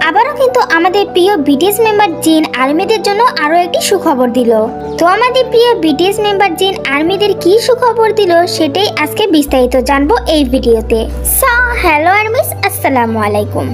আবারও কিন্তু আমাদের প্রিয় বিটিএস মেম্বার জিন আর্মিদের জন্য আরো একটি সুখবর দিল। তো আমাদের প্রিয় বিটিএস মেম্বার জিন আর্মিদের কি সুখবর দিল সেটাই আজকে বিস্তারিত জানবো এই ভিডিওতে। সো হ্যালো আর্মিস, আসসালামু আলাইকুম।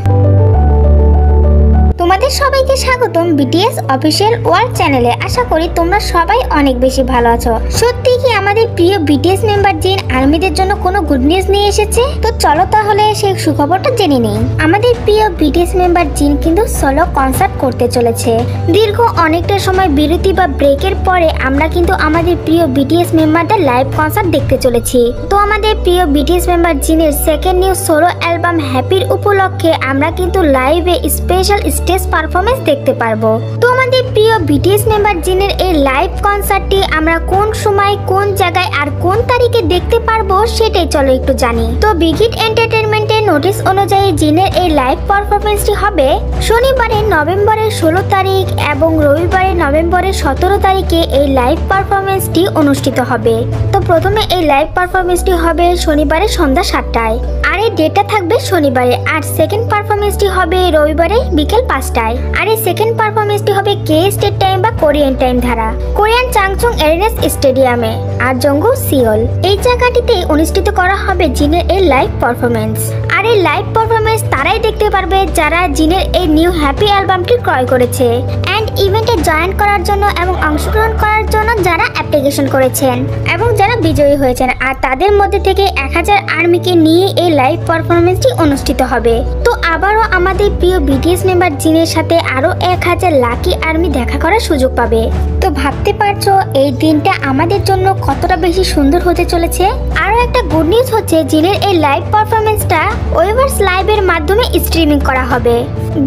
তোমাদের সবাইকে স্বাগতম বিটিএস অফিসিয়াল ওয়ার্ল্ড চ্যানেলে। আশা করি তোমরা সবাই অনেক বেশি ভালো আছো। সত্যি কি আমাদের প্রিয় বিটিএস মেম্বার জিন আর্মিদের জন্য কোনো গুড নিউজ নিয়ে এসেছে? তো চলো তাহলে সেই সুখবরটা জেনে নেই। আমাদের প্রিয় বিটিএস মেম্বার জিন কিন্তু সোলো কনসার্ট করতে চলেছে। দীর্ঘ অনেকটা সময় বিরতি বা ব্রেকের পরে আমরা কিন্তু আমাদের প্রিয় বিটিএস মেম্বারদের লাইভ কনসার্ট দেখতে চলেছি। তো আমাদের প্রিয় বিটিএস মেম্বার জিনের সেকেন্ড নিউ সোলো অ্যালবাম হ্যাপির উপলক্ষে আমরা কিন্তু লাইভে স্পেশাল স্টেজ পারফরমেন্স দেখতে পারবো। তো আমাদের প্রিয় বিটিএস মেম্বার জিনের এই লাইভ কনসার্টটি আমরা কোন সময়, কোন জায়গায় আর কোন তারিখে দেখতে পারবো সেটাই চলো একটু জানি। তো বিগ হিট এন্টারটেইনমেন্টের নোটিশ অনুযায়ী জিনের এই লাইভ পারফরমেন্সটি হবে শনিবারে নভেম্বরের 16 তারিখ এবং রবিবারে নভেম্বরের 17 তারিখে এই লাইভ পারফরমেন্সটি অনুষ্ঠিত হবে। তো প্রথমে এই লাইভ পারফরমেন্সটি হবে শনিবারে সন্ধ্যা 7টায়, আর এই ডেটটা থাকবে শনিবারে। আর সেকেন্ড পারফরমেন্সটি হবে রবিবারে বিকেল 5টায়। আর এই সেকেন্ড পারফরমেন্সটি হবে কে স্টেট টাইম বা কোরিয়ান টাইম ধারা, কোরিয়ান চাংচং এরেনাস স্টেডিয়ামে আর জঙ্গু সিওল এই জায়গাটিতে অনুষ্ঠিত করা হবে জিনের এই লাইভ পারফরমেন্স। আর এই লাইভ পারফরমেন্স তারাই দেখতে পারবে যারা জিনের এই নিউ হ্যাপি অ্যালবামটি ক্রয় করেছে অ্যান্ড ইভেন্টে জয়েন করার জন্য এবং অংশগ্রহণ করার জন্য যারা অ্যাপ্লিকেশন করেছেন এবং যারা বিজয়ী হয়েছেন। আর তাদের মধ্যে থেকে 1000 আর্মিকে নিয়ে এই লাইভ পারফরমেন্সটি অনুষ্ঠিত হবে। তো আবারও আমাদের প্রিয় বিটিএস মেম্বার জিনের সাথে আরো 1000 লাকি আর্মি দেখা করার সুযোগ পাবে। তো ভাবতে পারছো এই দিনটা আমাদের জন্য কতটা বেশি সুন্দর হতে চলেছে। আরো একটা গুড নিউজ হচ্ছে জিনের এই লাইভ পারফরমেন্সটা ওয়েভার্স লাইভের মাধ্যমে স্ট্রিমিং করা হবে।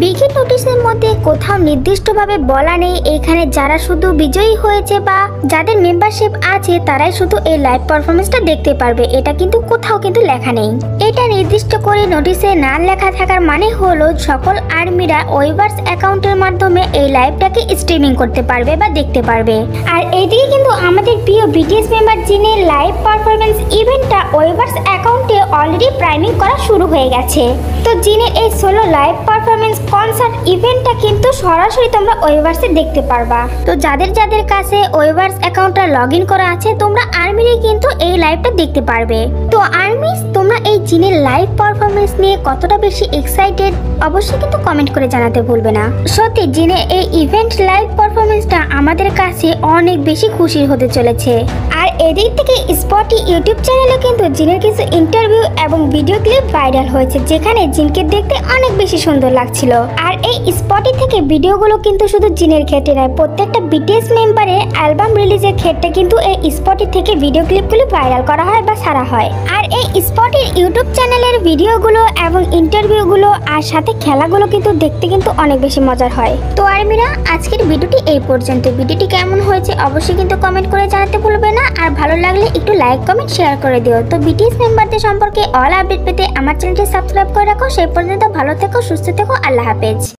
বিগ হিট নোটিশের মধ্যে কোথাও নির্দিষ্টভাবে বলা নেই এখানে যারা শুধু বিজয়ী হয়েছে বা যাদের মেম্বারশিপ আছে তারাই শুধু এই লাইভ পারফরমেন্সটা দেখতে পারবে, এটা কিন্তু কোথাও কিন্তু লেখা নেই। এটা নির্দিষ্ট করে নোটিশে না লেখা থাকার মানে হলো সকল আর্মিরা ওয়েভার্স অ্যাকাউন্টের মাধ্যমে এই লাইভটাকে স্ট্রিমিং করতে পারবে বা দেখতে পারবে। আর এইদিকে কিন্তু আমাদের প্রিয় বিটিএস মেম্বার জিনের লাইভ পারফরমেন্স ইভেন্টটা ওয়েভার্স অ্যাকাউন্টে অলরেডি প্রাইমিং করা শুরু হয়ে গেছে। তো জিনের এই সোলো লাইভ পারফরমেন্স কনসার্ট ইভেন্টটা কিন্তু সরাসরি তোমরা ওয়েভার্সে দেখতে পারবা। তো যাদের যাদের কাছে ওয়েভার্স অ্যাকাউন্টটা লগইন করা আছে তোমরা আর্মিরই কিন্তু এই লাইভটা দেখতে পারবে। তো আর্মিস তোমরা এই জিনের লাইভ পারফরমেন্স নিয়ে কতটা বেশি এক্সাইটেড অবশ্যই কিন্তু কমেন্ট করে জানাতে ভুলবে না। সত্যি জিনের এই ইভেন্ট লাইভ পারফরমেন্সটা আমাদের কাছে অনেক বেশি খুশির হতে চলেছে। আর এদিক থেকে স্পটি ইউটিউব চ্যানেলে কিন্তু জিনের কিছু ইন্টারভিউ এবং ভিডিও ক্লিপ ভাইরাল হয়েছে যেখানে জিনকে দেখতে অনেক বেশি সুন্দর লাগছিল। আর এই স্পটি থেকে ভিডিওগুলো কিন্তু শুধু জিনের ক্ষেত্রে নয়, প্রত্যেকটা বিটিএস মেম্বারের অ্যালবাম রিলিজের ক্ষেত্রে কিন্তু এই স্পটি থেকে ভিডিও ক্লিপগুলো ভাইরাল করা হয় বা ছাড়া হয়। আর এই স্পটির ইউটিউব চ্যানেলের ভিডিওগুলো এবং ইন্টারভিউগুলো আর সাথে খেলাগুলো কিন্তু দেখতে কিন্তু অনেক বেশি মজার হয়। তো আর্মিরা আজকের ভিডিওটি এই পর্যন্ত। ভিডিওটি কেমন হয়েছে অবশ্যই কিন্তু কমেন্ট করে জানাতে ভুলবে না। আর ভালো লাগলে একটু লাইক কমেন্ট শেয়ার করে দিও। তো বিটিএস মেম্বারদের সম্পর্কে অল আপডেট পেতে আমার চ্যানেলটি সাবস্ক্রাইব করে রাখো। সেই পর্যন্ত ভালো থেকো, সুস্থ থেকো, আল্লাহ হাফেজ।